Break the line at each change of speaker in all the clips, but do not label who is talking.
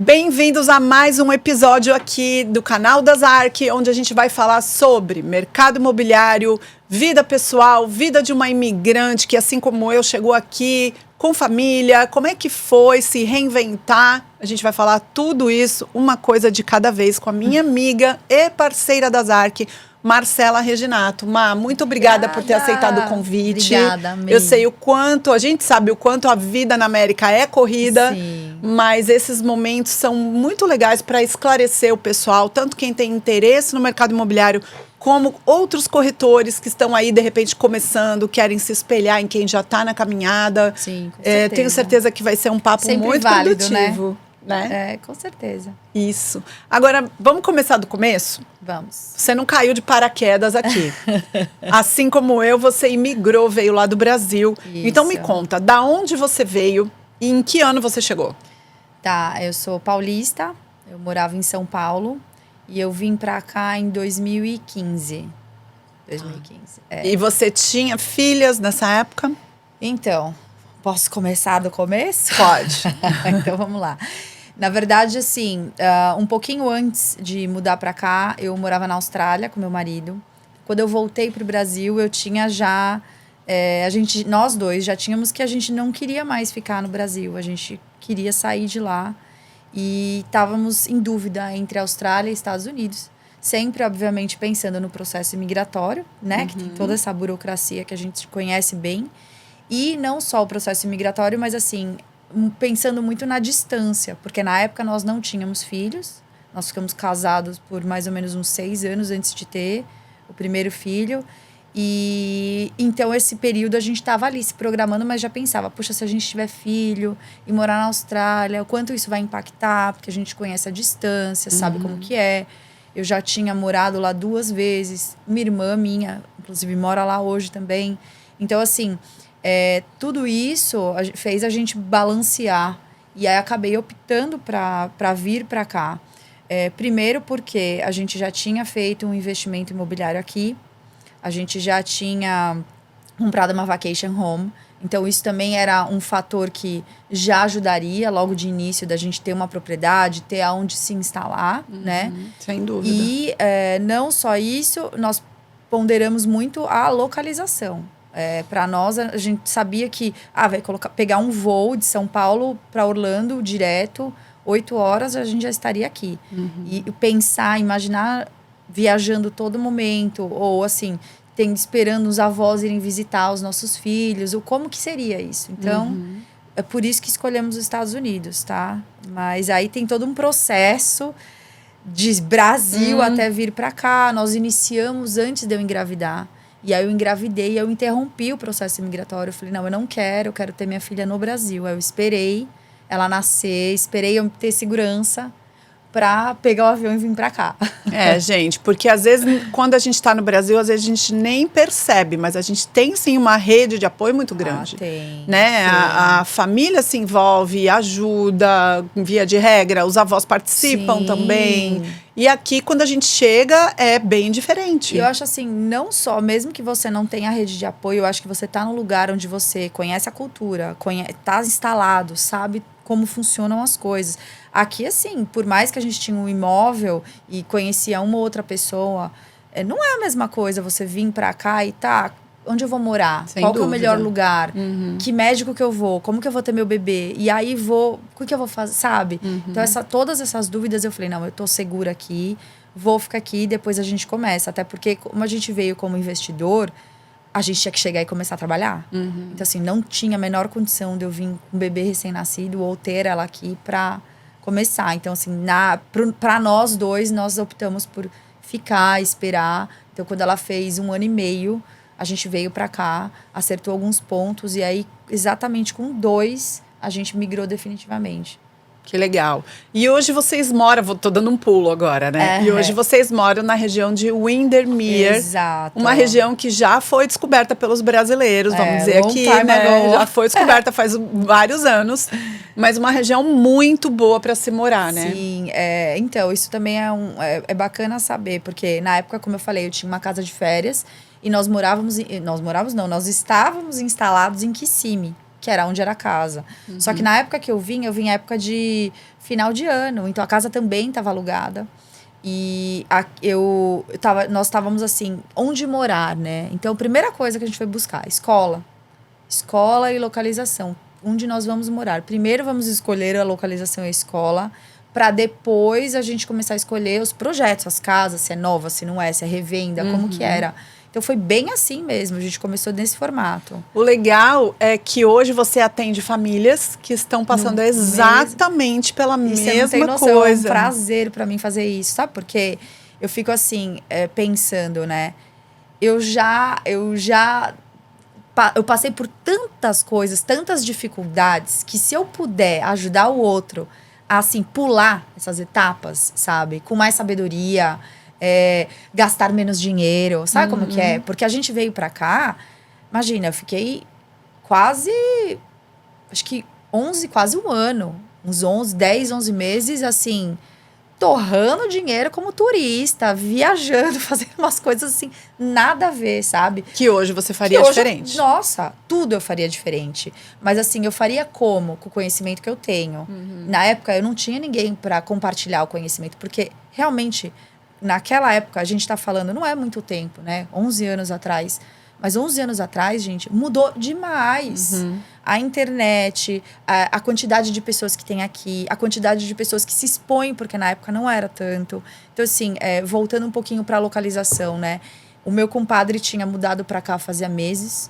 Bem-vindos a mais um episódio aqui do canal da Zarc, onde a gente vai falar sobre mercado imobiliário, vida pessoal, vida de uma imigrante que, assim como eu, chegou aqui com família, como é que foi se reinventar. A gente vai falar tudo isso, uma coisa de cada vez, com a minha amiga e parceira da Zarc, Marcela Reginato. Má, muito obrigada por ter aceitado o convite.
Obrigada, amei.
Eu sei o quanto, a gente sabe o quanto a vida na América é corrida.
Sim.
Mas esses momentos são muito legais para esclarecer o pessoal, tanto quem tem interesse no mercado imobiliário, como outros corretores que estão aí, de repente, começando, querem se espelhar em quem já está na caminhada.
Sim, com certeza.
Tenho certeza que vai ser um papo
sempre
muito
válido,
produtivo. Né?
É, com certeza.
Isso. Agora, vamos começar do começo?
Vamos.
Você não caiu de paraquedas aqui. Assim como eu, você imigrou, veio lá do Brasil.
Isso.
Então me conta, da onde você veio e em que ano você chegou?
Tá, eu sou paulista, eu morava em São Paulo e eu vim pra cá em 2015. 2015, é.
E você tinha filhas nessa época?
Então, posso começar do começo?
Pode.
Então, vamos lá. Na verdade, assim, um pouquinho antes de mudar pra cá, eu morava na Austrália com meu marido. Quando eu voltei pro Brasil, eu tinha já... nós dois já tínhamos que a gente não queria mais ficar no Brasil. A gente queria sair de lá e estávamos em dúvida entre Austrália e Estados Unidos. Sempre, obviamente, pensando no processo imigratório, né?
Uhum.
Que tem toda essa burocracia que a gente conhece bem. E não só o processo imigratório, mas assim, pensando muito na distância. Porque na época nós não tínhamos filhos. Nós ficamos casados por mais ou menos uns 6 anos antes de ter o primeiro filho. E então esse período a gente estava ali se programando, mas já pensava, puxa, se a gente tiver filho e morar na Austrália, o quanto isso vai impactar, porque a gente conhece a distância, sabe como que é. Eu já tinha morado lá 2 vezes, minha irmã inclusive mora lá hoje também. Então assim, tudo isso fez a gente balancear e aí acabei optando para vir para cá. Primeiro porque a gente já tinha feito um investimento imobiliário aqui. A gente já tinha comprado uma vacation home. Então, isso também era um fator que já ajudaria logo de início da gente ter uma propriedade, ter aonde se instalar, né?
Sem dúvida.
E não só isso, nós ponderamos muito a localização. Para nós, a gente sabia que pegar um voo de São Paulo para Orlando direto, 8 horas, a gente já estaria aqui. E pensar, imaginar... viajando todo momento, ou assim, esperando os avós irem visitar os nossos filhos, ou como que seria isso? Então, é por isso que escolhemos os Estados Unidos, tá? Mas aí tem todo um processo de Brasil até vir para cá. Nós iniciamos antes de eu engravidar. E aí eu engravidei, eu interrompi o processo migratório. Eu falei, não, eu quero ter minha filha no Brasil. Aí eu esperei ela nascer, esperei eu ter segurança para pegar o avião e vir para cá.
Gente, porque às vezes, quando a gente está no Brasil, às vezes a gente nem percebe, mas a gente tem sim uma rede de apoio muito grande.
Tem.
Né? A família se envolve, ajuda, via de regra, os avós participam
Sim.
também. E aqui, quando a gente chega, é bem diferente.
Eu acho assim, não só, mesmo que você não tenha rede de apoio, eu acho que você tá num lugar onde você conhece a cultura, tá instalado, sabe como funcionam as coisas. Aqui, assim, por mais que a gente tinha um imóvel e conhecia uma ou outra pessoa, não é a mesma coisa você vir pra cá e onde eu vou morar?
Sem
Qual que é o
dúvida.
melhor lugar? Que médico que eu vou? Como que eu vou ter meu bebê? E aí o que eu vou fazer? Sabe? Então, todas essas dúvidas eu falei, não, eu tô segura aqui, vou ficar aqui e depois a gente começa. Até porque, como a gente veio como investidor, a gente tinha que chegar e começar a trabalhar. Então, assim, não tinha a menor condição de eu vir com um bebê recém-nascido ou ter ela aqui pra começar. Então, assim, pra nós dois, nós optamos por ficar, esperar. Então, quando ela fez 1 ano e meio, a gente veio pra cá, acertou alguns pontos. E aí, exatamente com 2, a gente migrou definitivamente.
Que legal. E hoje vocês moram, tô dando um pulo agora, né? E hoje vocês moram na região de Windermere.
Exato.
Uma região que já foi descoberta pelos brasileiros, vamos dizer aqui,
time
né?
ago.
Já foi descoberta faz vários anos. Mas uma região muito boa para se morar, né?
Sim, então, isso também é bacana saber, porque na época, como eu falei, eu tinha uma casa de férias e nós estávamos instalados em Kissimmee, que era onde era a casa. Só que na época que eu vim época de final de ano. Então, a casa também estava alugada. E nós estávamos assim, onde morar, né? Então, a primeira coisa que a gente foi buscar, escola. Escola e localização. Onde nós vamos morar. Primeiro, vamos escolher a localização e a escola, para depois a gente começar a escolher os projetos, as casas, se é nova, se não é, se é revenda, como que era. Então, foi bem assim mesmo. A gente começou nesse formato.
O legal é que hoje você atende famílias que estão passando exatamente pela
Você não tem
mesma
noção,
coisa.
É um prazer para mim fazer isso, sabe? Porque eu fico assim, pensando, né? Eu passei por tantas coisas, tantas dificuldades, que se eu puder ajudar o outro a, assim, pular essas etapas, sabe? Com mais sabedoria, gastar menos dinheiro, sabe como que é? Porque a gente veio pra cá, imagina, eu fiquei quase, acho que quase um ano, uns 10, 11 meses, assim, torrando dinheiro como turista, viajando, fazendo umas coisas assim, nada a ver, sabe?
Que hoje você faria diferente.
Nossa, tudo eu faria diferente. Mas assim, eu faria como? Com o conhecimento que eu tenho. Na época, eu não tinha ninguém para compartilhar o conhecimento, porque realmente, naquela época, a gente tá falando, não é muito tempo, né? 11 anos atrás. Mas 11 anos atrás, gente, mudou demais. A internet, a quantidade de pessoas que tem aqui, a quantidade de pessoas que se expõem, porque na época não era tanto. Então, assim, voltando um pouquinho para a localização, né? O meu compadre tinha mudado para cá fazia meses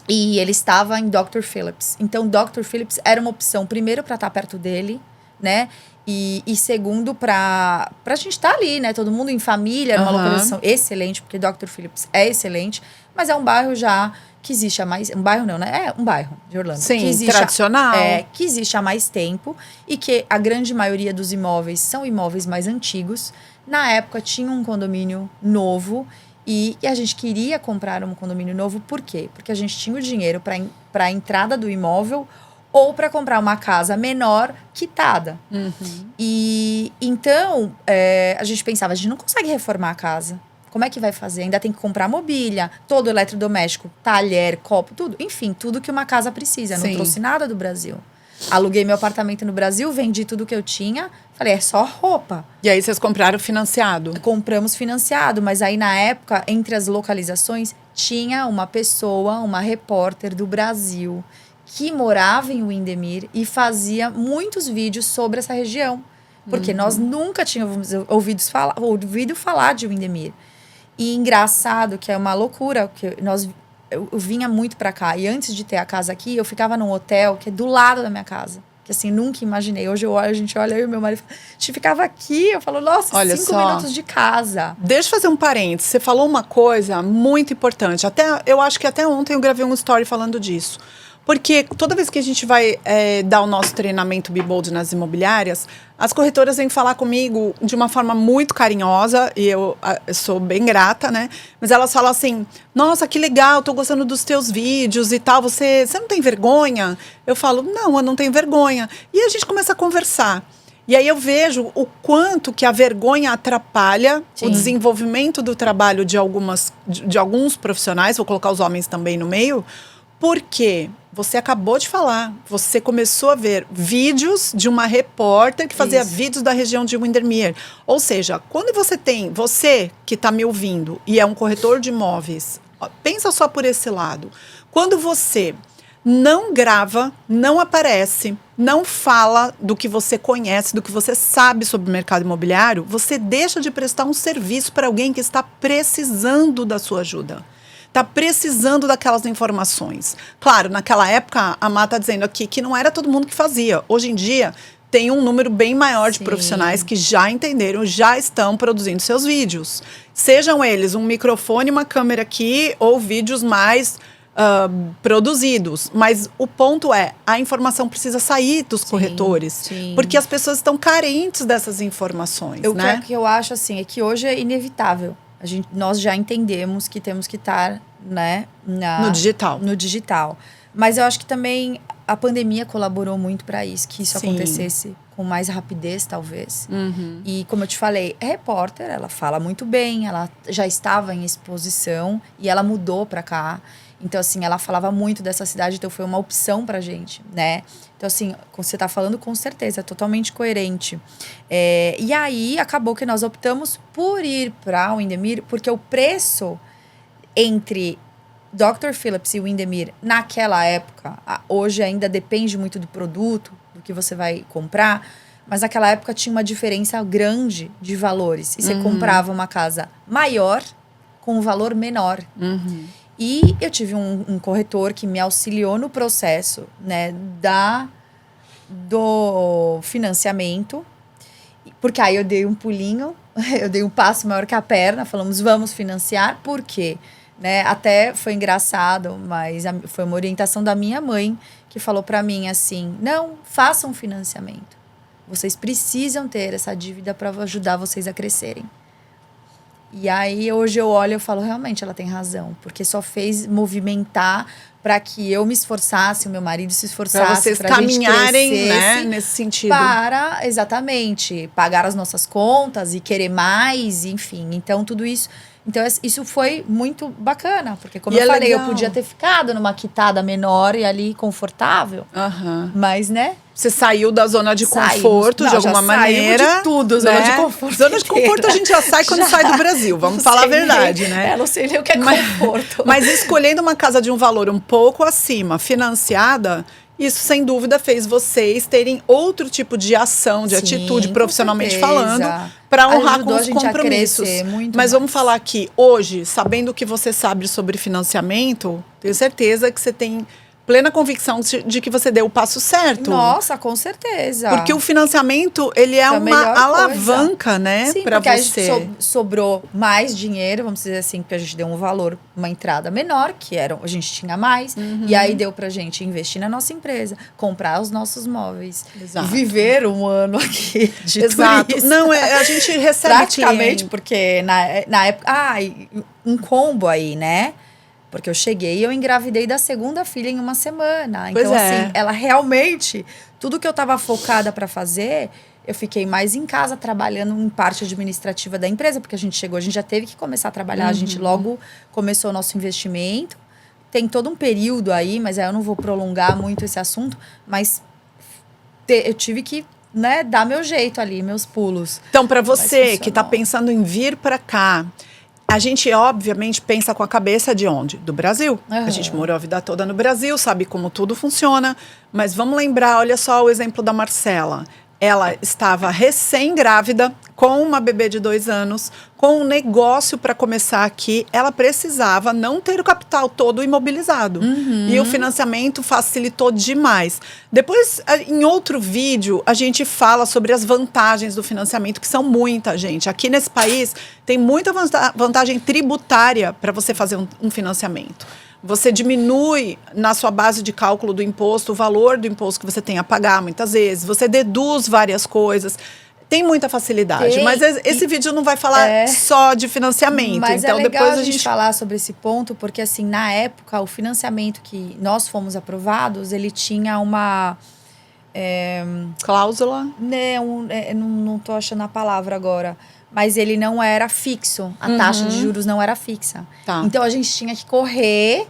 e ele estava em Dr. Phillips. Então, Dr. Phillips era uma opção, primeiro, para estar perto dele, né? E segundo, para a gente estar ali, né? Todo mundo em família, numa localização excelente, porque Dr. Phillips é excelente, mas é um bairro já que existe há mais... Um bairro não, né? É um bairro de Orlando.
Sim,
que existe
tradicional.
Que existe há mais tempo e que a grande maioria dos imóveis são imóveis mais antigos. Na época, tinha um condomínio novo e a gente queria comprar um condomínio novo. Por quê? Porque a gente tinha o dinheiro para a entrada do imóvel ou para comprar uma casa menor quitada. E então, a gente pensava, a gente não consegue reformar a casa. Como é que vai fazer? Ainda tem que comprar mobília, todo eletrodoméstico, talher, copo, tudo. Enfim, tudo que uma casa precisa. Eu não trouxe nada do Brasil. Aluguei meu apartamento no Brasil, vendi tudo que eu tinha. Falei, é só roupa.
E aí vocês compraram financiado?
Compramos financiado, mas aí na época, entre as localizações, tinha uma pessoa, uma repórter do Brasil, que morava em Windermere e fazia muitos vídeos sobre essa região. Porque nós nunca tínhamos ouvido falar de Windermere. E engraçado, que é uma loucura, que eu vinha muito pra cá. E antes de ter a casa aqui, eu ficava num hotel que é do lado da minha casa. Que assim, nunca imaginei. Hoje a gente olha, eu e meu marido, a gente ficava aqui. Eu falo, nossa,
olha
5 minutos de casa.
Deixa eu fazer um parênteses. Você falou uma coisa muito importante. Eu acho que até ontem eu gravei um story falando disso. Porque toda vez que a gente vai dar o nosso treinamento Be Bold nas imobiliárias, as corretoras vêm falar comigo de uma forma muito carinhosa, e eu sou bem grata, né? Mas elas falam assim, nossa, que legal, tô gostando dos teus vídeos e tal, você não tem vergonha? Eu falo, não, eu não tenho vergonha. E a gente começa a conversar. E aí eu vejo o quanto que a vergonha atrapalha o desenvolvimento do trabalho de alguns profissionais, vou colocar os homens também no meio, porque você acabou de falar, você começou a ver vídeos de uma repórter que fazia vídeos da região de Windermere. Ou seja, quando você que está me ouvindo e é um corretor de imóveis, pensa só por esse lado. Quando você não grava, não aparece, não fala do que você conhece, do que você sabe sobre o mercado imobiliário, você deixa de prestar um serviço para alguém que está precisando da sua ajuda. Está precisando daquelas informações. Claro, naquela época, a Má está dizendo aqui que não era todo mundo que fazia. Hoje em dia, tem um número bem maior de profissionais que já entenderam, já estão produzindo seus vídeos. Sejam eles um microfone, uma câmera aqui, ou vídeos mais produzidos. Mas o ponto é, a informação precisa sair dos corretores. Porque as pessoas estão carentes dessas informações, né?
O que eu acho, assim, é que hoje é inevitável. Nós já entendemos que temos que estar, né,
no digital.
No digital. Mas eu acho que também a pandemia colaborou muito para isso, que isso
Sim.
acontecesse com mais rapidez, talvez. E como eu te falei, é repórter, ela fala muito bem, ela já estava em exposição e ela mudou para cá. Então, assim, ela falava muito dessa cidade, então foi uma opção pra gente, né? Então, assim, como você tá falando, com certeza, é totalmente coerente. E aí, acabou que nós optamos por ir pra Windermere, porque o preço entre Dr. Phillips e Windermere, naquela época, hoje ainda depende muito do produto, do que você vai comprar, mas naquela época tinha uma diferença grande de valores. E você comprava uma casa maior com um valor menor. E eu tive um corretor que me auxiliou no processo, né, do financiamento. Porque aí eu dei um pulinho, eu dei um passo maior que a perna, falamos, vamos financiar. Por quê? Né, até foi engraçado, mas foi uma orientação da minha mãe que falou para mim assim, não, façam um financiamento. Vocês precisam ter essa dívida para ajudar vocês a crescerem. E aí, hoje eu olho e falo, realmente, ela tem razão. Porque só fez movimentar para que eu me esforçasse, o meu marido se esforçasse.
Para vocês caminharem, né, nesse sentido.
Para, exatamente, pagar as nossas contas e querer mais, enfim. Então, tudo isso... Então, isso foi muito bacana. Porque, como eu falei, eu podia ter ficado numa quitada menor e ali confortável. Mas, né...
Você saiu da zona de conforto, de alguma maneira.
De tudo, zona de conforto.
Zona de conforto a gente já sai quando sai do Brasil, vamos falar a verdade, né?
Não sei nem o que é conforto.
Mas escolhendo uma casa de um valor um pouco acima, financiada, isso sem dúvida fez vocês terem outro tipo de ação, de atitude, profissionalmente falando, para honrar com os compromissos. Mas vamos falar aqui, hoje, sabendo o que você sabe sobre financiamento, tenho certeza que você tem plena convicção de que você deu o passo certo.
Nossa, com certeza.
Porque o financiamento, ele é uma alavanca, né?
Sim,
pra
porque
você.
Sobrou mais dinheiro, vamos dizer assim, porque a gente deu um valor, uma entrada menor, que a gente tinha mais. E aí deu pra gente investir na nossa empresa, comprar os nossos móveis.
Exato.
Viver um ano aqui de
turista. Não, a gente recebe
praticamente, porque na época... um combo aí, né? Porque eu cheguei e eu engravidei da segunda filha em uma semana. Então, assim, ela realmente... Tudo que eu tava focada para fazer, eu fiquei mais em casa trabalhando em parte administrativa da empresa. Porque a gente chegou, a gente já teve que começar a trabalhar. A gente logo começou o nosso investimento. Tem todo um período aí, mas aí eu não vou prolongar muito esse assunto. Mas eu tive que, né, dar meu jeito ali, meus pulos.
Então, para você que tá pensando em vir para cá... A gente, obviamente, pensa com a cabeça de onde? Do Brasil. A gente morou a vida toda no Brasil, sabe como tudo funciona. Mas vamos lembrar, olha só o exemplo da Marcela. Ela estava recém-grávida, com uma bebê de 2 anos, com um negócio para começar aqui. Ela precisava não ter o capital todo imobilizado. E o financiamento facilitou demais. Depois, em outro vídeo, a gente fala sobre as vantagens do financiamento, que são muita, gente. Aqui nesse país, tem muita vantagem tributária para você fazer um financiamento. Você diminui na sua base de cálculo do imposto o valor do imposto que você tem a pagar muitas vezes. Você deduz várias coisas. Tem muita facilidade. Mas esse vídeo não vai falar só de financiamento.
Mas
então,
é legal
depois
a gente falar sobre esse ponto, porque assim, na época, o financiamento que nós fomos aprovados, ele tinha uma...
cláusula?
Não tô achando a palavra agora. Mas ele não era fixo. A taxa de juros não era fixa. Então, a gente tinha que correr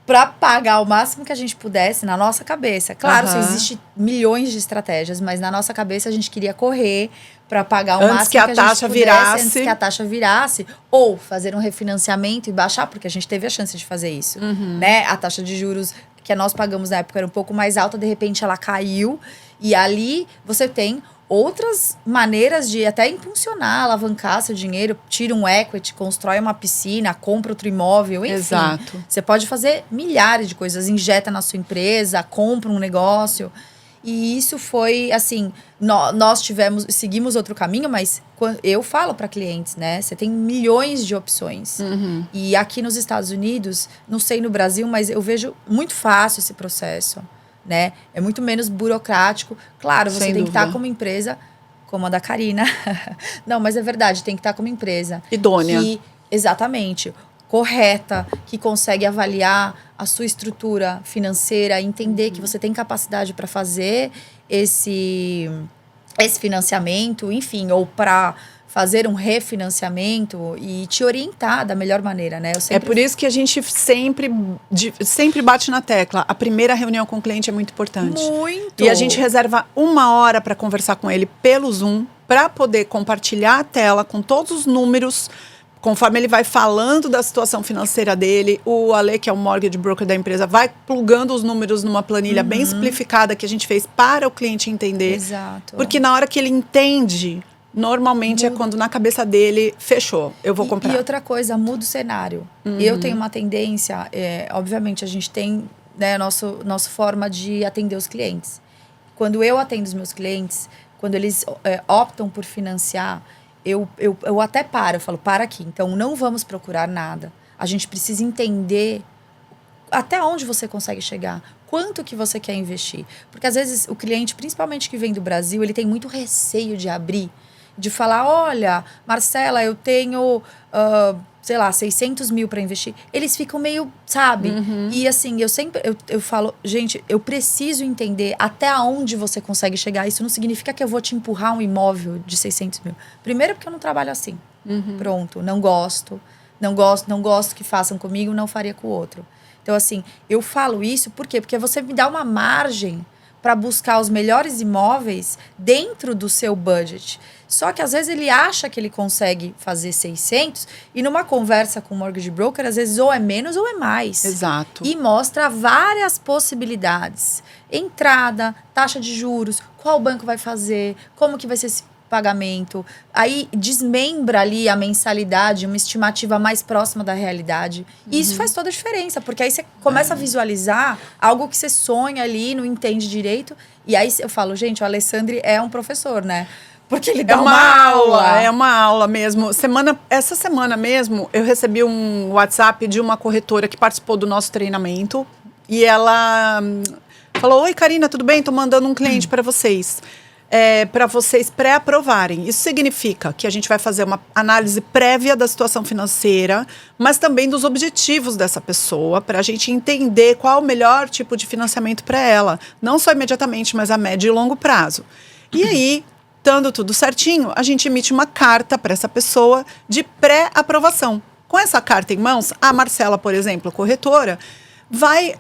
para pagar o máximo que a gente pudesse na nossa cabeça. Claro, existem milhões de estratégias, mas na nossa cabeça a gente queria correr para pagar o máximo que a gente pudesse antes que a taxa virasse. Ou fazer um refinanciamento e baixar, porque a gente teve a chance de fazer isso. Né? A taxa de juros que nós pagamos na época era um pouco mais alta, de repente ela caiu. E ali você tem... outras maneiras de até impulsionar, alavancar seu dinheiro, tira um equity, constrói uma piscina, compra outro imóvel, enfim.
Exato.
Você pode fazer milhares de coisas, injeta na sua empresa, compra um negócio. E isso foi, assim, nós seguimos outro caminho, mas eu falo para clientes, né? Você tem milhões de opções. E aqui nos Estados Unidos, não sei no Brasil, mas eu vejo muito fácil esse processo. Né? É muito menos burocrático. Claro, você tem que estar como empresa, como a da Karina. Não, mas é verdade, tem que estar como empresa.
Idônea.
Exatamente. correta, que consegue avaliar a sua estrutura financeira, entender que você tem capacidade para fazer esse financiamento, enfim, ou para fazer um refinanciamento e te orientar da melhor maneira, né?
É por isso que a gente sempre bate na tecla. A primeira reunião com o cliente é muito importante.
Muito!
E a gente reserva 1 hora para conversar com ele pelo Zoom, para poder compartilhar a tela com todos os números, conforme ele vai falando da situação financeira dele. O Ale, que é o mortgage broker da empresa, vai plugando os números numa planilha bem simplificada que a gente fez para o cliente entender.
Exato.
Porque na hora que ele entende, normalmente é quando na cabeça dele, fechou, eu vou comprar.
E outra coisa, muda o cenário. Eu tenho uma tendência, obviamente a gente tem, né, nossa forma de atender os clientes. Quando eu atendo os meus clientes, quando eles optam por financiar, eu até eu falo, para aqui. Então, não vamos procurar nada. A gente precisa entender até onde você consegue chegar. Quanto que você quer investir. Porque, às vezes, o cliente, principalmente que vem do Brasil, ele tem muito receio de abrir. De falar, olha, Marcela, eu tenho, sei lá, 600 mil para investir. Eles ficam meio, sabe? E assim, eu falo, gente, eu preciso entender até onde você consegue chegar. Isso não significa que eu vou te empurrar um imóvel de 600 mil. Primeiro porque eu não trabalho assim. Pronto, não gosto que façam comigo, não faria com o outro. Então assim, eu falo isso por quê? Porque você me dá uma margem para buscar os melhores imóveis dentro do seu budget. Só que às vezes ele acha que ele consegue fazer 600 e numa conversa com o mortgage broker, às vezes ou é menos ou é mais.
Exato.
E mostra várias possibilidades. Entrada, taxa de juros, qual banco vai fazer, como que vai ser esse pagamento. Aí desmembra ali a mensalidade, uma estimativa mais próxima da realidade. E isso faz toda a diferença, porque aí você começa a visualizar algo que você sonha ali, não entende direito. E aí eu falo, gente, o Alessandri é um professor, né? Porque ele dá uma aula.
É uma aula mesmo. Essa semana mesmo, eu recebi um WhatsApp de uma corretora que participou do nosso treinamento. E ela falou, oi, Karina, tudo bem? Tô mandando um cliente para vocês. Para vocês pré-aprovarem. Isso significa que a gente vai fazer uma análise prévia da situação financeira, mas também dos objetivos dessa pessoa, para a gente entender qual o melhor tipo de financiamento para ela. Não só imediatamente, mas a médio e longo prazo. E aí, estando tudo certinho, a gente emite uma carta para essa pessoa de pré-aprovação. Com essa carta em mãos, a Marcela, por exemplo, corretora, vai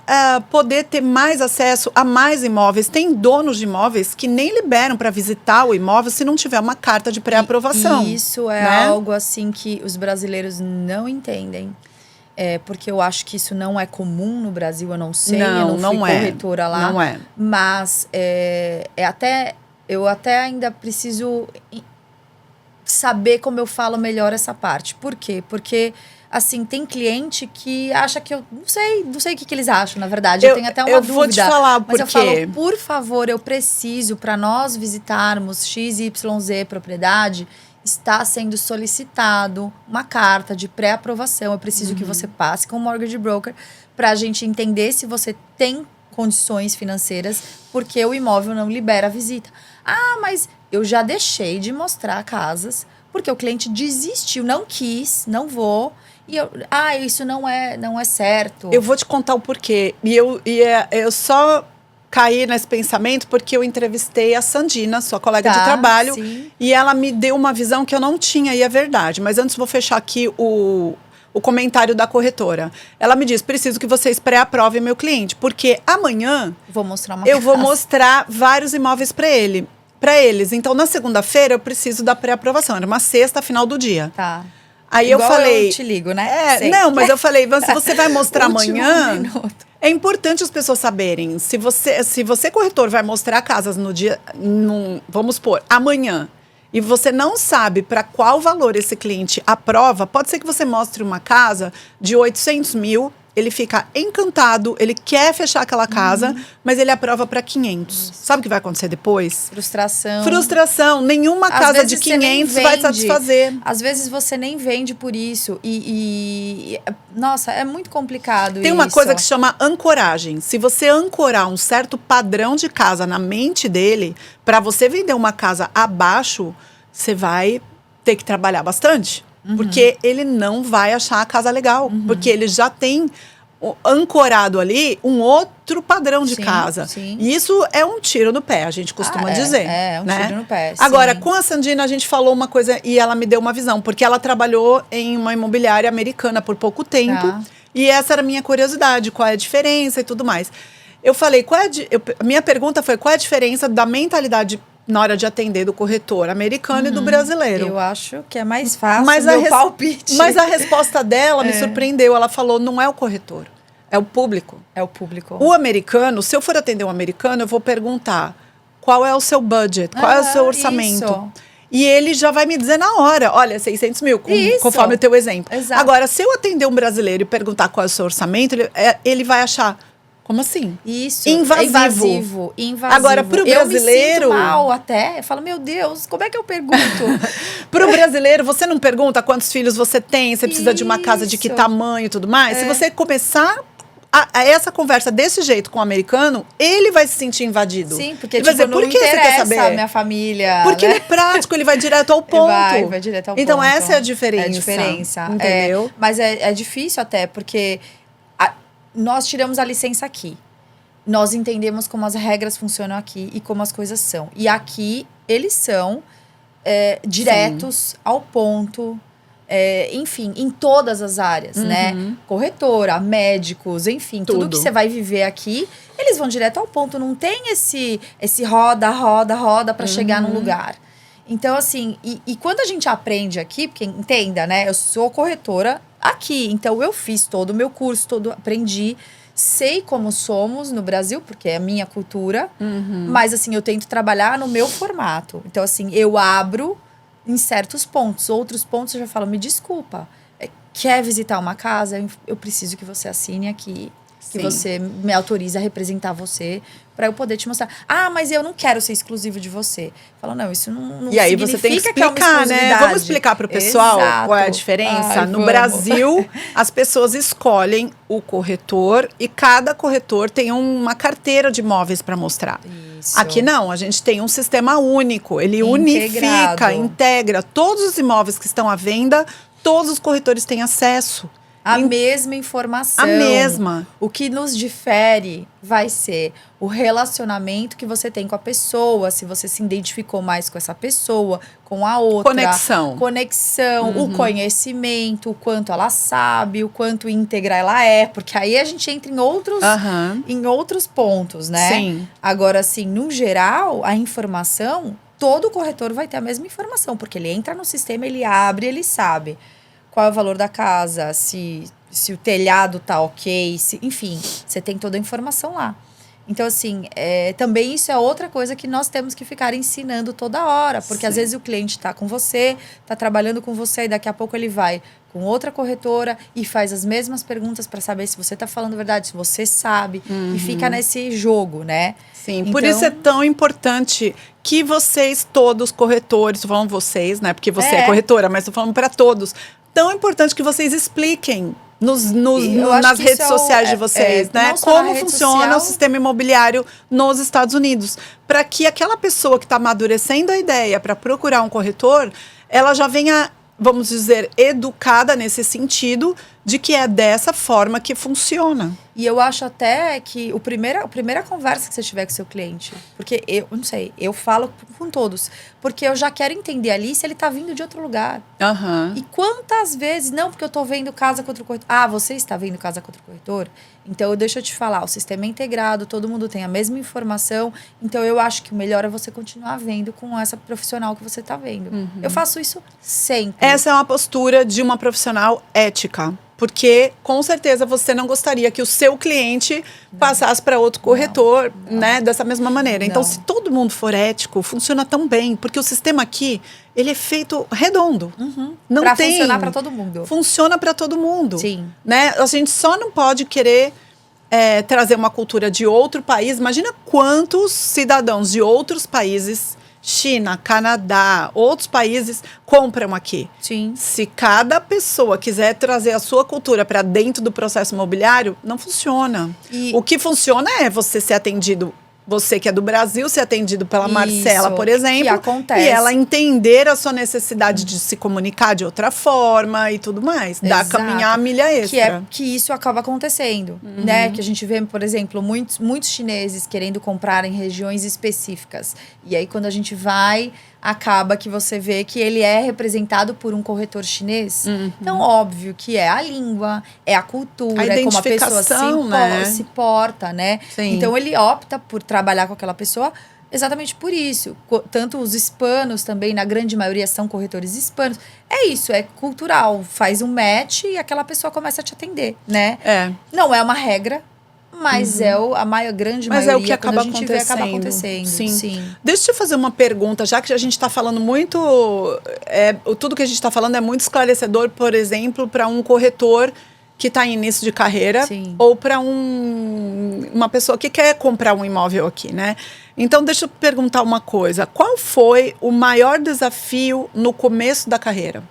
poder ter mais acesso a mais imóveis. Tem donos de imóveis que nem liberam para visitar o imóvel se não tiver uma carta de pré-aprovação.
E isso é algo assim que os brasileiros não entendem. Porque eu acho que isso não é comum no Brasil, eu não sei, eu não fui corretora lá.
Não é.
Mas eu até ainda preciso saber como eu falo melhor essa parte. Por quê? Porque assim, tem cliente que acha que eu não sei o que eles acham, na verdade. Eu tenho até uma dúvida.
Eu vou te falar por quê.
Mas eu falo, por favor, eu preciso, para nós visitarmos XYZ propriedade, está sendo solicitado uma carta de pré-aprovação. Eu preciso que você passe com o mortgage broker para a gente entender se você tem condições financeiras, porque o imóvel não libera a visita. Ah, mas eu já deixei de mostrar casas, porque o cliente desistiu, não quis, não vou. E isso não é certo.
Eu vou te contar o porquê. Eu só caí nesse pensamento porque eu entrevistei a Sandina, sua colega de trabalho,
sim.
E ela me deu uma visão que eu não tinha, e é verdade. Mas antes vou fechar aqui o comentário da corretora. Ela me diz, preciso que vocês pré-aprovem meu cliente, porque amanhã
vou mostrar
eu vou mostrar vários imóveis para eles. Então, na segunda-feira, eu preciso da pré-aprovação. Era uma sexta, final do dia.
Tá.
Aí
igual
eu falei...
eu te ligo, né?
Não, mas eu falei, se você vai mostrar amanhã...
Minuto.
É importante as pessoas saberem. Se você corretor, vai mostrar casas no dia... vamos supor, amanhã. E você não sabe para qual valor esse cliente aprova, pode ser que você mostre uma casa de 800 mil, ele fica encantado, ele quer fechar aquela casa, mas ele aprova para 500. Sabe o que vai acontecer depois? Frustração. Nenhuma casa de 500 vai satisfazer.
Às vezes você nem vende por isso. Nossa, é muito complicado.
Tem uma coisa que se chama ancoragem. Se você ancorar um certo padrão de casa na mente dele, para você vender uma casa abaixo, você vai ter que trabalhar bastante. Porque ele não vai achar a casa legal. Porque ele já tem ancorado ali um outro padrão de casa.
Sim.
E isso é um tiro no pé, a gente costuma dizer.
É um
né?
tiro no pé.
Agora,
sim.
com a Sandina, a gente falou uma coisa e ela me deu uma visão, porque ela trabalhou em uma imobiliária americana por pouco tempo.
Tá.
E essa era a minha curiosidade, qual é a diferença e tudo mais. Eu falei, a minha pergunta foi, qual é a diferença da mentalidade na hora de atender do corretor americano e do brasileiro?
Eu acho que é mais fácil
Mas
meu palpite.
Mas a resposta dela me surpreendeu. Ela falou, não é o corretor, é o público.
É o público.
O americano, se eu for atender um americano, eu vou perguntar qual é o seu budget, qual é o seu orçamento.
Isso.
E ele já vai me dizer na hora, olha, 600 mil,
Isso.
conforme o teu exemplo.
Exato.
Agora, se eu atender um brasileiro e perguntar qual é o seu orçamento, ele vai achar, como assim?
Isso.
Invasivo.
Invasivo.
Agora, pro brasileiro...
Eu me sinto mal até. Eu falo, meu Deus, como é que eu pergunto?
Pro brasileiro, você não pergunta quantos filhos você tem, você precisa de uma casa de que
Isso.
tamanho e tudo mais? Se você começar essa conversa desse jeito com o americano, ele vai se sentir invadido.
Sim, porque
ele vai dizer,
não
por que você quer
interessa
saber?
a minha família.
Porque
né?
ele é prático, ele vai direto ao ponto.
Vai direto ao ponto.
Então, essa é a diferença.
É a diferença.
Entendeu?
Mas é difícil até, porque nós tiramos a licença aqui. Nós entendemos como as regras funcionam aqui e como as coisas são. E aqui, eles são diretos ao ponto. Enfim, em todas as áreas, né? Corretora, médicos, enfim, tudo que você vai viver aqui, eles vão direto ao ponto. Não tem esse roda para chegar num lugar. Então, assim, e quando a gente aprende aqui, porque entenda, né? Eu sou corretora aqui, então eu fiz todo o meu curso, aprendi, sei como somos no Brasil, porque é a minha cultura, mas assim, eu tento trabalhar no meu formato. Então, assim, eu abro em certos pontos. Outros pontos eu já falo, me desculpa, quer visitar uma casa? Eu preciso que você assine aqui, que você me autorize a representar você, para eu poder te mostrar. Ah, mas eu não quero ser exclusivo de você. Fala, não, isso não
E aí você tem que explicar, né? Vamos explicar para o pessoal qual é a diferença? No Brasil, as pessoas escolhem o corretor e cada corretor tem uma carteira de imóveis para mostrar.
Isso.
Aqui não, a gente tem um sistema único. Ele unifica, integra todos os imóveis que estão à venda, todos os corretores têm acesso.
A mesma informação.
A mesma.
O que nos difere vai ser o relacionamento que você tem com a pessoa, se você se identificou mais com essa pessoa, com a outra. Conexão, o conhecimento, o quanto ela sabe, o quanto íntegra ela é. Porque aí a gente entra em outros pontos, né?
Sim.
Agora, assim, no geral, a informação, todo corretor vai ter a mesma informação. Porque ele entra no sistema, ele abre, ele sabe qual é o valor da casa, se o telhado tá ok, enfim, você tem toda a informação lá. Então, assim, também isso é outra coisa que nós temos que ficar ensinando toda hora, porque às vezes o cliente tá com você, tá trabalhando com você, e daqui a pouco ele vai com outra corretora e faz as mesmas perguntas para saber se você tá falando a verdade, se você sabe, e fica nesse jogo, né?
Sim, então, por isso é tão importante que vocês, todos corretores, tô falando vocês, né? Porque você é corretora, mas tô falando para todos. Tão importante que vocês expliquem nas redes sociais de vocês, né? Como funciona o sistema imobiliário nos Estados Unidos. Para que aquela pessoa que está amadurecendo a ideia para procurar um corretor, ela já venha, vamos dizer, educada nesse sentido de que é dessa forma que funciona.
E eu acho até que a primeira conversa que você tiver com seu cliente, porque eu não sei, eu falo com todos, porque eu já quero entender ali se ele tá vindo de outro lugar. E quantas vezes, não, porque eu tô vendo casa com outro corretor. Ah, você está vendo casa com outro corretor? Então, deixa eu te falar, o sistema é integrado, todo mundo tem a mesma informação, então eu acho que o melhor é você continuar vendo com essa profissional que você tá vendo. Eu faço isso sempre.
Essa é uma postura de uma profissional ética. Porque, com certeza, você não gostaria que o seu cliente passasse para outro corretor, né? Dessa mesma maneira. Então, se todo mundo for ético, funciona tão bem. Porque o sistema aqui, ele é feito redondo. Não
pra
tem...
funcionar para todo mundo.
Funciona para todo mundo.
Sim.
Né? A gente só não pode querer trazer uma cultura de outro país. Imagina quantos cidadãos de outros países... China, Canadá, outros países compram aqui.
Sim.
Se cada pessoa quiser trazer a sua cultura para dentro do processo imobiliário, não funciona. O que funciona é você ser atendido você que é do Brasil ser atendido pela
Isso,
Marcela, por exemplo.
que acontece.
E ela entender a sua necessidade de se comunicar de outra forma e tudo mais. Dá a
Exato.
caminhar a milha extra.
Que isso acaba acontecendo, né? Que a gente vê, por exemplo, muitos chineses querendo comprar em regiões específicas. E aí, quando a gente vai, acaba que você vê que ele é representado por um corretor chinês. Então, óbvio que é a língua, é a cultura, é como a pessoa se porta, né?
Sim.
Então, ele opta por trabalhar com aquela pessoa exatamente por isso. Tanto os hispanos também, na grande maioria, são corretores hispanos. É isso, é cultural. Faz um match e aquela pessoa começa a te atender, né? Não é uma regra, mas é a grande maioria.
Mas é o que acaba
acontecendo.
Sim. Deixa eu te fazer uma pergunta, já que a gente está falando muito... tudo que a gente está falando é muito esclarecedor, por exemplo, para um corretor que está em início de carreira, ou para uma pessoa que quer comprar um imóvel aqui, né? Então, deixa eu perguntar uma coisa. Qual foi o maior desafio no começo da carreira?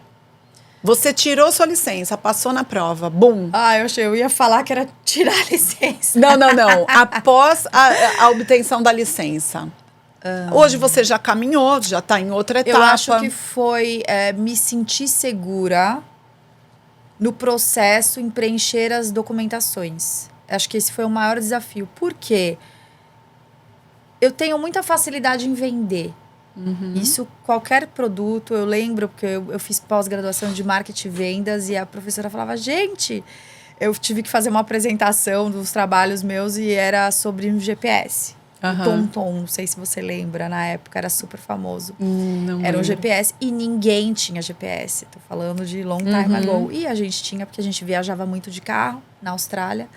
Você tirou sua licença, passou na prova, bum.
Eu ia falar que era tirar a licença.
Não. Após a obtenção da licença. Hoje você já caminhou, já está em outra etapa.
Eu acho que foi me sentir segura no processo em preencher as documentações. Acho que esse foi o maior desafio. Por quê? Eu tenho muita facilidade em vender. Isso, qualquer produto, eu lembro, porque eu fiz pós-graduação de marketing e vendas e a professora falava, gente, eu tive que fazer uma apresentação dos trabalhos meus e era sobre um GPS. O TomTom, não sei se você lembra, na época era super famoso. Era um GPS e ninguém tinha GPS. Tô falando de long time ago. E a gente tinha, porque a gente viajava muito de carro na Austrália.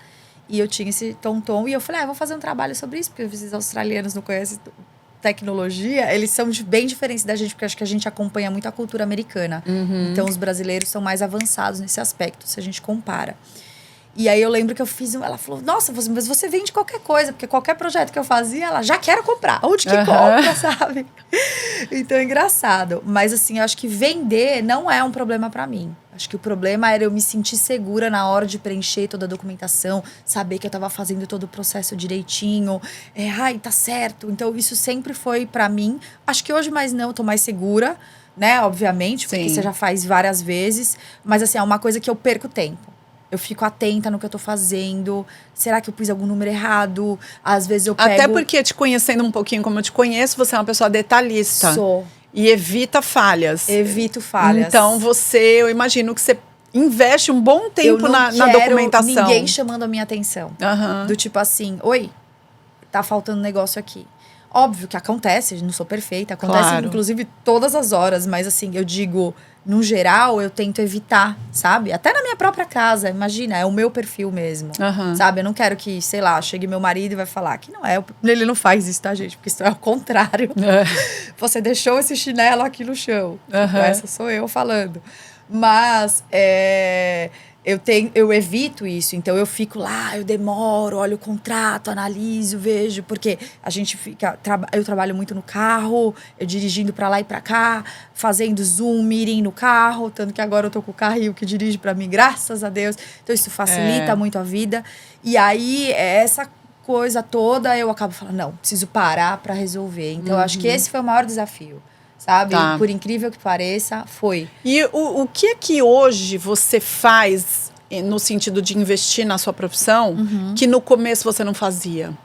E eu tinha esse TomTom. E eu falei, vou fazer um trabalho sobre isso, porque esses australianos não conhecem tecnologia. Eles são bem diferentes da gente, porque acho que a gente acompanha muito a cultura americana. Então, os brasileiros são mais avançados nesse aspecto, se a gente compara. E aí eu lembro que eu fiz... Ela falou, nossa, mas você vende qualquer coisa, porque qualquer projeto que eu fazia, ela já quer comprar. Onde que compra, sabe? Então, é engraçado. Mas, assim, eu acho que vender não é um problema pra mim. Acho que o problema era eu me sentir segura na hora de preencher toda a documentação, saber que eu tava fazendo todo o processo direitinho. Tá certo. Então, isso sempre foi pra mim. Acho que hoje mais não, eu tô mais segura, né? Obviamente, porque você já faz várias vezes. Mas, assim, é uma coisa que eu perco tempo. Eu fico atenta no que eu tô fazendo. Será que eu pus algum número errado? Às vezes eu pego...
Até porque, te conhecendo um pouquinho como eu te conheço, você é uma pessoa detalhista.
Sou.
E evita falhas.
Evito falhas.
Então, eu imagino que você investe um bom tempo na documentação.
Ninguém chamando a minha atenção. Do tipo assim, oi, tá faltando negócio aqui. Óbvio que acontece, não sou perfeita. Acontece, inclusive, todas as horas. Mas, assim, eu digo... No geral, eu tento evitar, sabe? Até na minha própria casa, imagina, é o meu perfil mesmo, sabe? Eu não quero que, sei lá, chegue meu marido e vai falar que não é, ele não faz isso, tá, gente? Porque isso é o contrário. Você deixou esse chinelo aqui no chão. Essa sou eu falando. Mas, eu evito isso, então eu fico lá, eu demoro, olho o contrato, analiso, vejo, porque a gente eu trabalho muito no carro, eu dirigindo pra lá e pra cá, fazendo Zoom, meeting no carro, tanto que agora eu tô com o carro que dirige pra mim, graças a Deus, então isso facilita muito a vida, e aí essa coisa toda eu acabo falando, não, preciso parar pra resolver, então eu acho que esse foi o maior desafio. Sabe? Por incrível que pareça, foi.
E o que é que hoje você faz no sentido de investir na sua profissão que no começo você não fazia?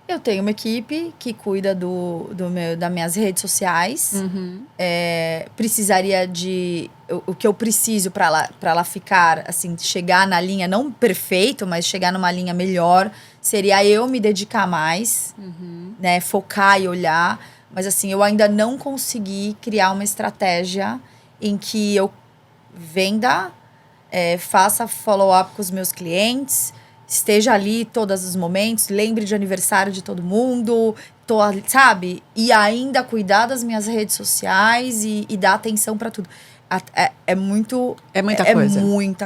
Eu tenho uma equipe que cuida das minhas redes sociais. Precisaria de... O que eu preciso para ela ficar, assim, chegar na linha, não perfeito, mas chegar numa linha melhor, seria eu me dedicar mais, né? Focar e olhar. Mas, assim, eu ainda não consegui criar uma estratégia em que eu venda, faça follow-up com os meus clientes, esteja ali todos os momentos, lembre de aniversário de todo mundo, sabe? E ainda cuidar das minhas redes sociais e dar atenção para tudo. É muita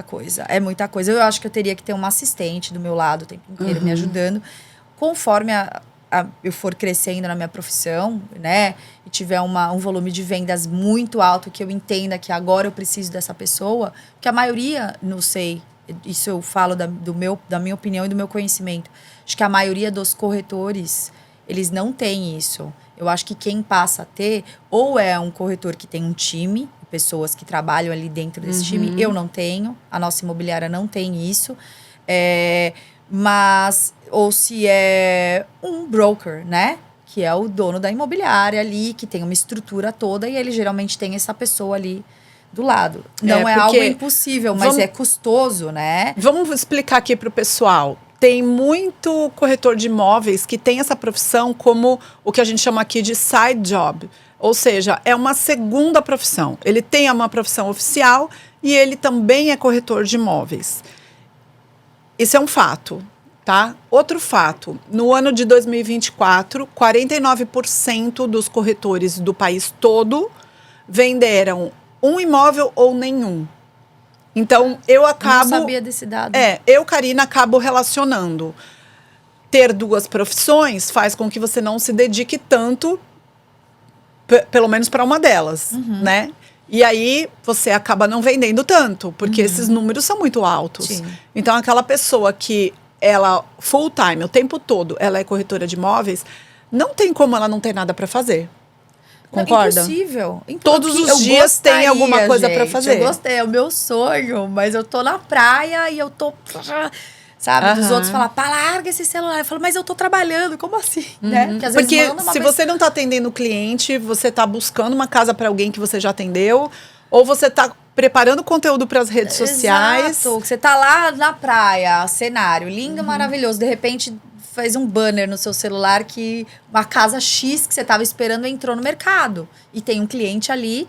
coisa. É muita coisa. Eu acho que eu teria que ter uma assistente do meu lado o tempo inteiro me ajudando. Conforme eu for crescendo na minha profissão, né? E tiver um volume de vendas muito alto, que eu entenda que agora eu preciso dessa pessoa. Porque a maioria, não sei, isso eu falo da minha opinião e do meu conhecimento. Acho que a maioria dos corretores, eles não têm isso. Eu acho que quem passa a ter, ou é um corretor que tem um time, pessoas que trabalham ali dentro desse time. Eu não tenho, a nossa imobiliária não tem isso. Mas, ou se é um broker, né? Que é o dono da imobiliária ali, que tem uma estrutura toda, e ele geralmente tem essa pessoa ali do lado. Não é algo impossível, mas é custoso, né?
Vamos explicar aqui para o pessoal. Tem muito corretor de imóveis que tem essa profissão como o que a gente chama aqui de side job. Ou seja, é uma segunda profissão. Ele tem uma profissão oficial e ele também é corretor de imóveis. Isso é um fato, tá? Outro fato, no ano de 2024, 49% dos corretores do país todo venderam um imóvel ou nenhum. Então, eu acabo...
Não sabia desse dado.
Eu, Karina, acabo relacionando. Ter duas profissões faz com que você não se dedique tanto, pelo menos para uma delas, né? E aí, você acaba não vendendo tanto, porque esses números são muito altos.
Sim.
Então, aquela pessoa que ela, full time, o tempo todo, ela é corretora de imóveis, não tem como ela não ter nada para fazer. Concorda?
Impossível.
Todos os dias tem alguma coisa para fazer.
Eu gostei, é o meu sonho, mas eu tô na praia e eu tô... Sabe, dos outros falar, pá, larga esse celular. Eu falo, mas eu tô trabalhando, como assim? Né? Porque às vezes manda uma
você não tá atendendo o cliente, você tá buscando uma casa para alguém que você já atendeu, ou você tá preparando conteúdo para as redes sociais.
Exato. Você tá lá na praia, cenário lindo, maravilhoso, de repente fez um banner no seu celular que uma casa X que você tava esperando entrou no mercado. E tem um cliente ali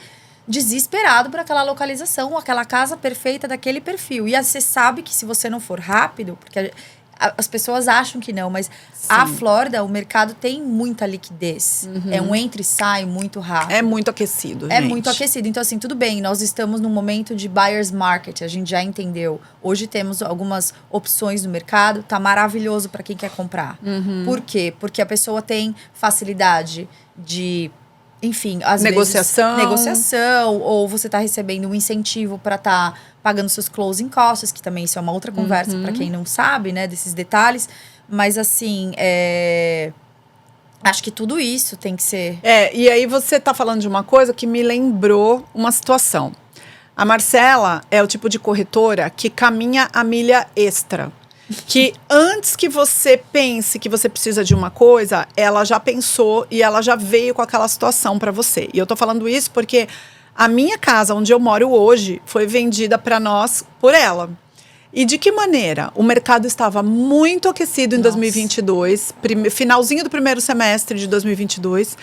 desesperado por aquela localização, aquela casa perfeita daquele perfil. E aí você sabe que se você não for rápido, porque as pessoas acham que não, mas a Flórida, o mercado tem muita liquidez. É um entra e sai muito rápido.
É muito aquecido, gente.
É muito aquecido. Então, assim, tudo bem, nós estamos num momento de buyer's market, a gente já entendeu. Hoje temos algumas opções no mercado, tá maravilhoso para quem quer comprar. Por quê? Porque a pessoa tem facilidade de... Enfim, às vezes... Negociação. Ou você tá recebendo um incentivo para tá pagando seus closing costs, que também isso é uma outra conversa para quem não sabe, né? Desses detalhes. Mas, assim, acho que tudo isso tem que ser...
E aí você tá falando de uma coisa que me lembrou uma situação. A Marcela é o tipo de corretora que caminha a milha extra. Que antes que você pense que você precisa de uma coisa, ela já pensou e ela já veio com aquela situação para você. E eu tô falando isso porque a minha casa, onde eu moro hoje, foi vendida para nós por ela. E de que maneira? O mercado estava muito aquecido em 2022, finalzinho do primeiro semestre de 2022.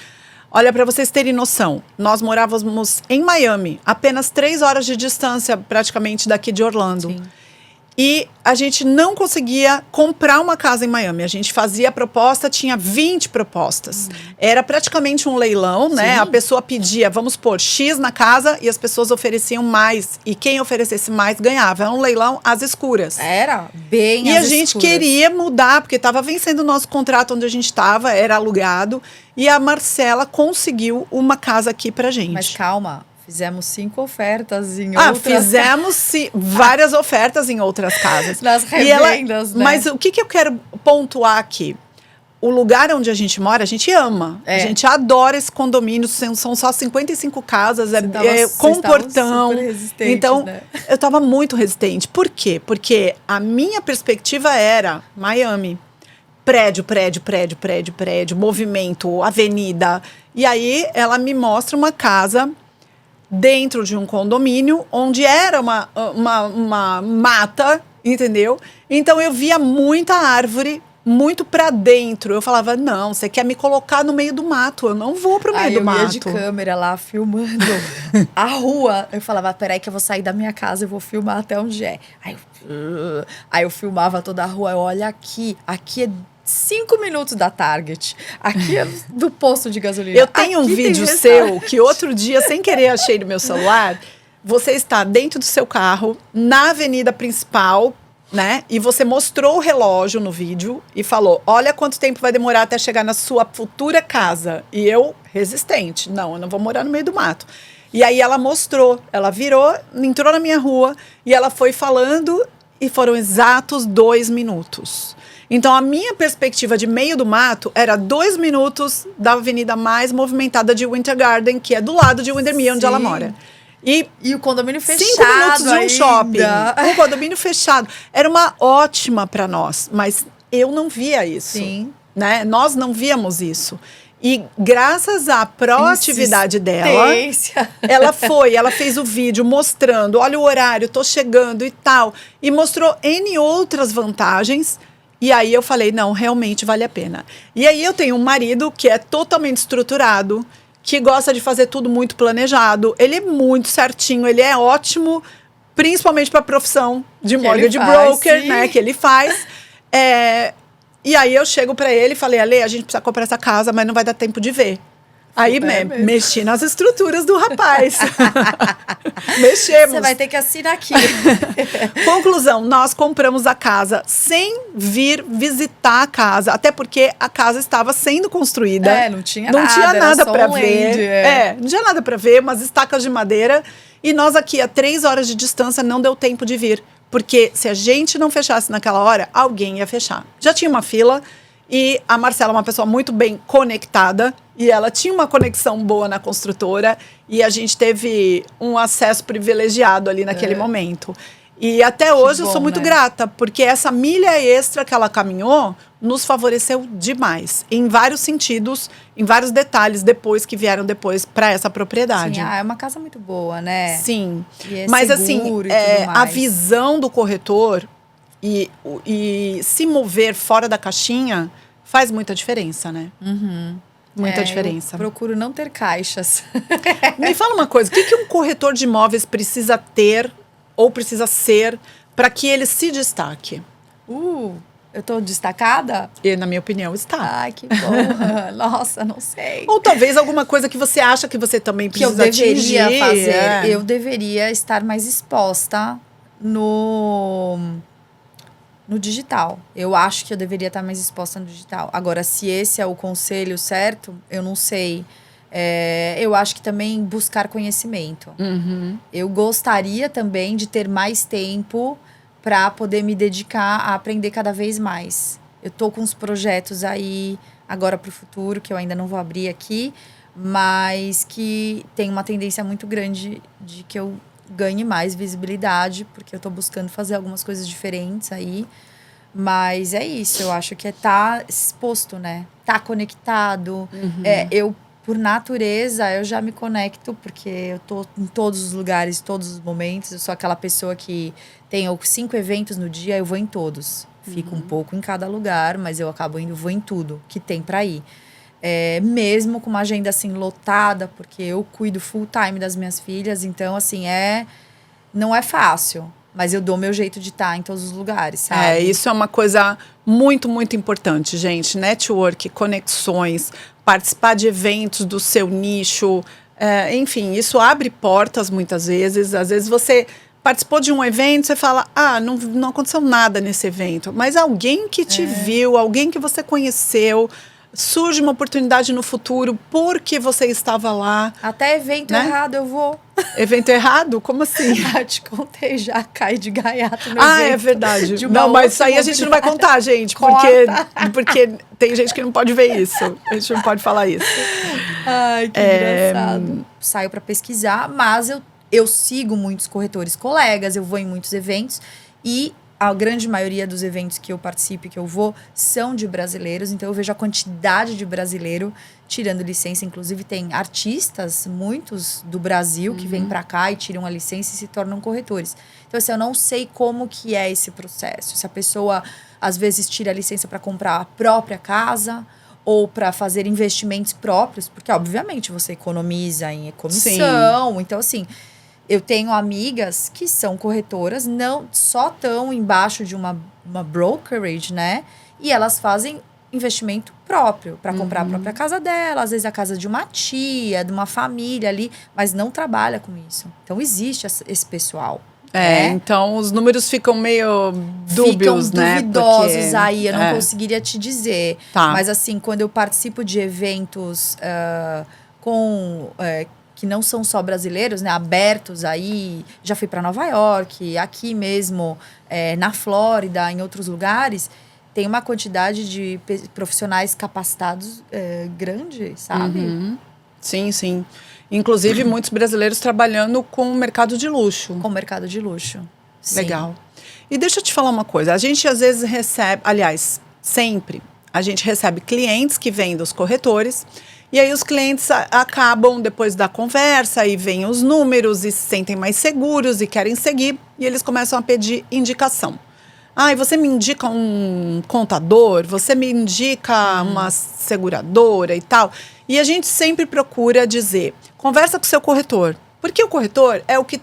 Olha, para vocês terem noção, nós morávamos em Miami, apenas 3 horas de distância praticamente daqui de Orlando.
Sim.
E a gente não conseguia comprar uma casa em Miami. A gente fazia a proposta, tinha 20 propostas. Era praticamente um leilão, né?
Sim.
A pessoa pedia, vamos pôr X na casa e as pessoas ofereciam mais. E quem oferecesse mais ganhava. Era um leilão às escuras.
Era bem
E
às
a gente
escuras.
queria mudar, porque estava vencendo o nosso contrato onde a gente estava, era alugado. E a Marcela conseguiu uma casa aqui pra gente.
Mas calma. Fizemos 5 ofertas em outras...
Fizemos várias ofertas em outras casas.
Nas revendas, né?
Mas o que eu quero pontuar aqui? O lugar onde a gente mora, a gente ama. A gente adora esse condomínio. São só 55 casas, com portão.
Super resistente,
então,
né?
eu estava muito resistente. Por quê? Porque a minha perspectiva era Miami. Prédio, movimento, avenida. E aí, ela me mostra uma casa... dentro de um condomínio, onde era uma mata, entendeu? Então, eu via muita árvore, muito pra dentro. Eu falava, não, você quer me colocar no meio do mato. Eu não vou pro meio do mato.
Eu ia de câmera lá, filmando a rua. Eu falava, peraí que eu vou sair da minha casa, eu vou filmar até onde é. Aí eu filmava toda a rua. Olha aqui é 5 minutos da Target. Aqui é do posto de gasolina.
Eu tenho um vídeo seu que outro dia, sem querer, achei no meu celular. Você está dentro do seu carro, na avenida principal, né? E você mostrou o relógio no vídeo e falou, olha quanto tempo vai demorar até chegar na sua futura casa. E eu, resistente, não, eu não vou morar no meio do mato. E aí ela mostrou, ela virou, entrou na minha rua e ela foi falando... e foram exatos 2 minutos. Então, a minha perspectiva de meio do mato era 2 minutos da avenida mais movimentada de Winter Garden, que é do lado de Windermere, onde ela mora.
E o condomínio fechado
5 minutos de um
ainda.
shopping. Um condomínio fechado. Era uma ótima para nós, mas eu não via isso.
Sim.
Né? Nós não víamos isso. E graças à proatividade dela, ela fez o vídeo mostrando, olha o horário, tô chegando e tal. E mostrou N outras vantagens. E aí eu falei, não, realmente vale a pena. E aí eu tenho um marido que é totalmente estruturado, que gosta de fazer tudo muito planejado. Ele é muito certinho, ele é ótimo, principalmente para a profissão de mortgage broker, né, que ele faz. E aí eu chego para ele e falei, Ale, a gente precisa comprar essa casa, mas não vai dar tempo de ver. Aí mexi nas estruturas do rapaz. Mexemos.
Você vai ter que assinar aqui.
Conclusão, nós compramos a casa sem vir visitar a casa. Até porque a casa estava sendo construída.
Não tinha nada
para ver. Não tinha nada para ver, umas estacas de madeira. E nós aqui, a 3 horas de distância, não deu tempo de vir. Porque se a gente não fechasse naquela hora, alguém ia fechar. Já tinha uma fila. E a Marcela é uma pessoa muito bem conectada e ela tinha uma conexão boa na construtora e a gente teve um acesso privilegiado ali naquele momento. E até hoje eu sou muito grata, porque essa milha extra que ela caminhou nos favoreceu demais, em vários sentidos, em vários detalhes, que vieram depois para essa propriedade.
Sim, é uma casa muito boa, né?
Sim,
e
mas assim, a
mais.
visão do corretor e se mover fora da caixinha faz muita diferença, né? Muita diferença.
Eu procuro não ter caixas.
Me fala uma coisa, o que um corretor de imóveis precisa ter ou precisa ser para que ele se destaque?
Eu tô destacada?
E, na minha opinião, está.
Ai, que bom. Nossa, não sei.
Ou talvez alguma coisa que você acha que você também precisa atingir.
Fazer. Eu deveria estar mais exposta no digital. Eu acho que eu deveria estar mais exposta no digital. Agora, se esse é o conselho certo, eu não sei. Eu acho que também buscar conhecimento. Eu gostaria também de ter mais tempo para poder me dedicar a aprender cada vez mais. Eu tô com uns projetos aí agora para o futuro, que eu ainda não vou abrir aqui, mas que tem uma tendência muito grande de que eu ganhe mais visibilidade, porque eu tô buscando fazer algumas coisas diferentes aí. Mas é isso, eu acho que é estar exposto, né? Tá conectado. Eu, por natureza, eu já me conecto, porque eu tô em todos os lugares, todos os momentos. Eu sou aquela pessoa que tem 5 eventos no dia, eu vou em todos. Fico um pouco em cada lugar, mas eu acabo vou em tudo que tem para ir. Mesmo com uma agenda assim lotada, porque eu cuido full time das minhas filhas, então assim, não é fácil, mas eu dou meu jeito de estar em todos os lugares, sabe?
Isso é uma coisa muito, muito importante, gente. Network, conexões, participar de eventos do seu nicho, enfim, isso abre portas muitas vezes. Às vezes você participou de um evento, você fala, não aconteceu nada nesse evento, mas alguém que te viu, alguém que você conheceu, surge uma oportunidade no futuro porque você estava lá.
Até evento errado eu vou.
Evento errado? Como assim?
Te contei, já cai de gaiato no evento.
É verdade. Não, mas isso aí a gente não vai contar, gente. Porque tem gente que não pode ver isso. A gente não pode falar isso.
Ai, que engraçado. Saio para pesquisar, mas eu sigo muitos corretores colegas, eu vou em muitos eventos e a grande maioria dos eventos que eu participo e que eu vou são de brasileiros, então eu vejo a quantidade de brasileiro tirando licença. Inclusive tem artistas, muitos do Brasil, que vêm para cá e tiram a licença e se tornam corretores. Então assim, eu não sei como que é esse processo. Se a pessoa às vezes tira a licença para comprar a própria casa ou para fazer investimentos próprios, porque obviamente você economiza em comissão. Sim. Então assim, eu tenho amigas que são corretoras, não só estão embaixo de uma brokerage, né? E elas fazem investimento próprio para comprar a própria casa dela, às vezes a casa de uma tia, de uma família ali, mas não trabalha com isso. Então existe esse pessoal.
Então os números ficam meio dúbios, né?
Duvidosos. Porque aí, eu não conseguiria te dizer.
Tá.
Mas assim, quando eu participo de eventos com que não são só brasileiros, né, abertos aí, já fui para Nova York, aqui mesmo, na Flórida, em outros lugares, tem uma quantidade de profissionais capacitados grande, sabe?
Uhum. Sim, sim. Inclusive, muitos brasileiros trabalhando com o mercado de luxo.
Com o mercado de luxo. Sim.
Legal. E deixa eu te falar uma coisa. A gente, às vezes, recebe... Aliás, sempre. A gente recebe clientes que vêm dos corretores. E aí, os clientes acabam, depois da conversa, e vêm os números e se sentem mais seguros e querem seguir. E eles começam a pedir indicação. Ah, e você me indica um contador? Você me indica uma seguradora e tal? E a gente sempre procura dizer, conversa com o seu corretor. Porque o corretor é o que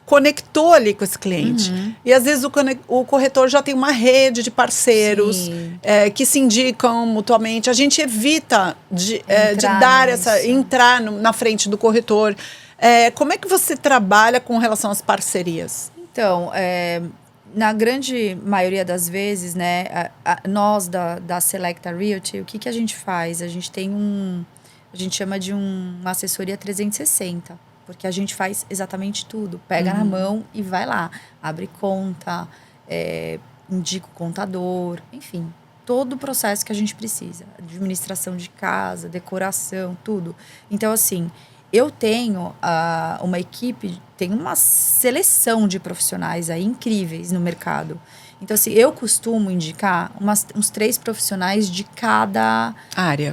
conectou ali com esse cliente. E às vezes o corretor já tem uma rede de parceiros que se indicam mutuamente. A gente evita de dar entrar na frente do corretor. Como é que você trabalha com relação às parcerias?
Então, na grande maioria das vezes, né, nós da Selecta Realty, o que a gente faz? A gente tem a gente chama de uma assessoria 360, porque a gente faz exatamente tudo. Pega na mão e vai lá. Abre conta, indica o contador, enfim. Todo o processo que a gente precisa. Administração de casa, decoração, tudo. Então, assim, eu tenho uma equipe, tem uma seleção de profissionais aí incríveis no mercado. Então, assim, eu costumo indicar uns 3 profissionais de cada área.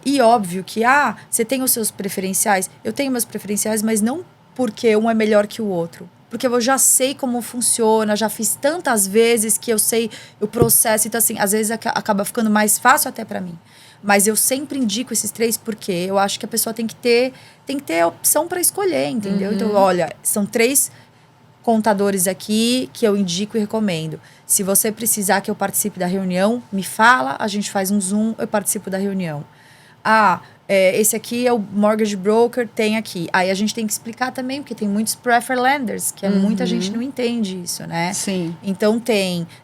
E óbvio que, você tem os seus preferenciais. Eu tenho meus preferenciais, mas não porque um é melhor que o outro. Porque eu já sei como funciona, já fiz tantas vezes que eu sei o processo. Então, assim, às vezes acaba ficando mais fácil até para mim. Mas eu sempre indico esses 3 porque eu acho que a pessoa tem que ter opção para escolher, entendeu? Então, olha, são 3 contadores aqui que eu indico e recomendo. Se você precisar que eu participe da reunião, me fala, a gente faz um Zoom, eu participo da reunião. Esse aqui é o mortgage broker, tem aqui. Aí a gente tem que explicar também, porque tem muitos prefer lenders, que muita gente não entende isso, né?
Sim.
Então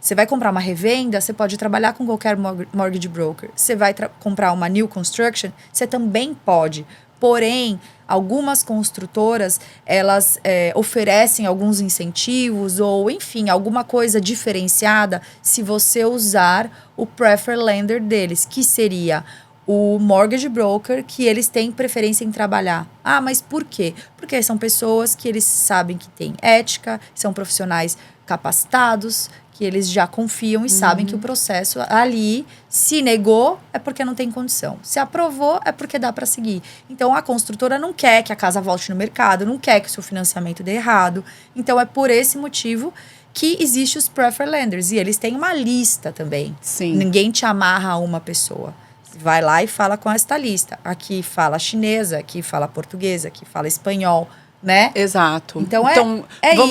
você vai comprar uma revenda, você pode trabalhar com qualquer mortgage broker. Você vai comprar uma new construction, você também pode. Porém, algumas construtoras, elas oferecem alguns incentivos ou, enfim, alguma coisa diferenciada se você usar o prefer lender deles, que seria o mortgage broker, que eles têm preferência em trabalhar. Mas por quê? Porque são pessoas que eles sabem que têm ética, são profissionais capacitados, que eles já confiam e sabem que o processo ali, se negou, é porque não tem condição. Se aprovou, é porque dá para seguir. Então, a construtora não quer que a casa volte no mercado, não quer que o seu financiamento dê errado. Então, é por esse motivo que existe os prefer lenders. E eles têm uma lista também.
Sim.
Ninguém te amarra a uma pessoa. Vai lá e fala com esta lista. Aqui fala chinesa, aqui fala portuguesa, aqui fala espanhol, né?
Exato.
Então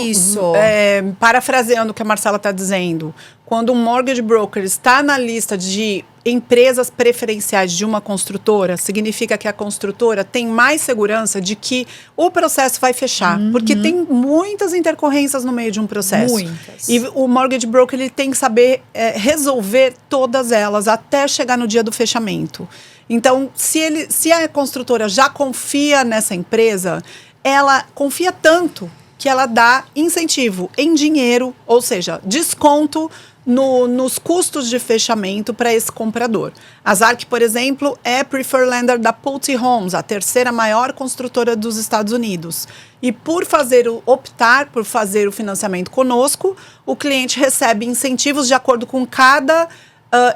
isso.
Parafraseando o que a Marcela está dizendo, quando um mortgage broker está na lista de empresas preferenciais de uma construtora, significa que a construtora tem mais segurança de que o processo vai fechar. Porque tem muitas intercorrência no meio de um processo.
Muitas.
E o mortgage broker ele tem que saber resolver todas elas até chegar no dia do fechamento. Então, se a construtora já confia nessa empresa, ela confia tanto que ela dá incentivo em dinheiro, ou seja, desconto nos custos de fechamento para esse comprador. A Zark, por exemplo, é preferred lender da Pulte Homes, a 3ª maior construtora dos Estados Unidos. E por optar por fazer o financiamento conosco, o cliente recebe incentivos de acordo com cada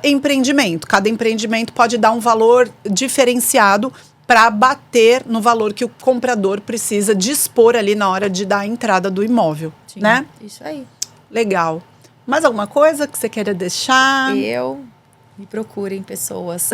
empreendimento. Cada empreendimento pode dar um valor diferenciado para bater no valor que o comprador precisa dispor ali na hora de dar a entrada do imóvel.
Sim,
né?
Isso aí.
Legal. Mais alguma coisa que você queira deixar?
Me procurem, pessoas.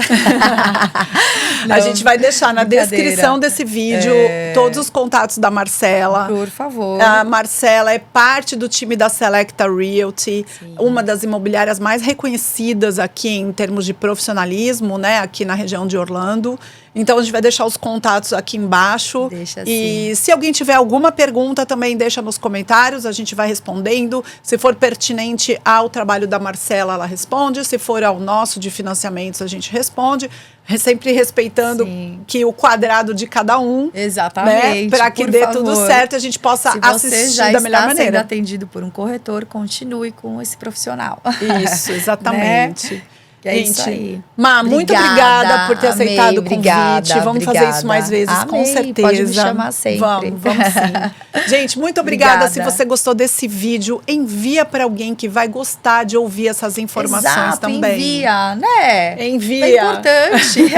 A gente vai deixar na descrição desse vídeo todos os contatos da Marcela.
Por favor.
A Marcela é parte do time da Selecta Realty,
Sim.
uma das imobiliárias mais reconhecidas aqui em termos de profissionalismo, né, aqui na região de Orlando. Então a gente vai deixar os contatos aqui embaixo.
Deixa
E se alguém tiver alguma pergunta, também deixa nos comentários, a gente vai respondendo. Se for pertinente ao trabalho da Marcela, ela responde. Se for ao nosso de financiamentos, a gente responde. Sempre respeitando que o quadrado de cada um.
Exatamente.
Né? Para que dê tudo certo e a gente possa assistir da melhor maneira. Se você já está
sendo atendido por um corretor, continue com esse profissional.
Isso, exatamente.
Né? É gente, isso aí.
Má, muito obrigada por ter aceitado o convite. Vamos fazer isso mais vezes, com certeza.
Pode me chamar sempre.
Vamos sim. Gente, muito obrigada. Se você gostou desse vídeo, envia para alguém que vai gostar de ouvir essas informações também.
Envia, né?
Envia.
É importante.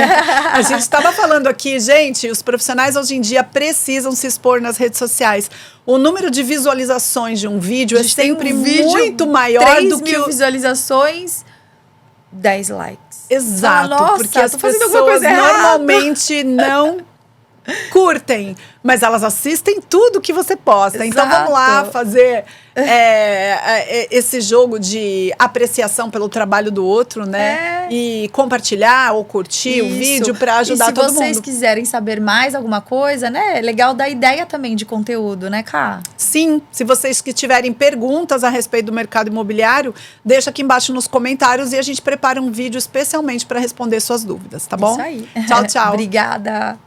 A gente estava falando aqui, gente, os profissionais hoje em dia precisam se expor nas redes sociais. O número de visualizações de um vídeo é sempre muito maior do que
3.000 visualizações. 10 likes.
Exato,
nossa,
porque as pessoas normalmente não curtem, mas elas assistem tudo que você posta. Exato. Então vamos lá fazer esse jogo de apreciação pelo trabalho do outro, né? E compartilhar ou curtir o vídeo para ajudar todo mundo.
Se vocês quiserem saber mais alguma coisa, né? É legal dar ideia também de conteúdo, né, Ká?
Sim, se vocês que tiverem perguntas a respeito do mercado imobiliário, deixa aqui embaixo nos comentários e a gente prepara um vídeo especialmente para responder suas dúvidas, tá bom?
Isso aí.
Tchau, tchau.
Obrigada.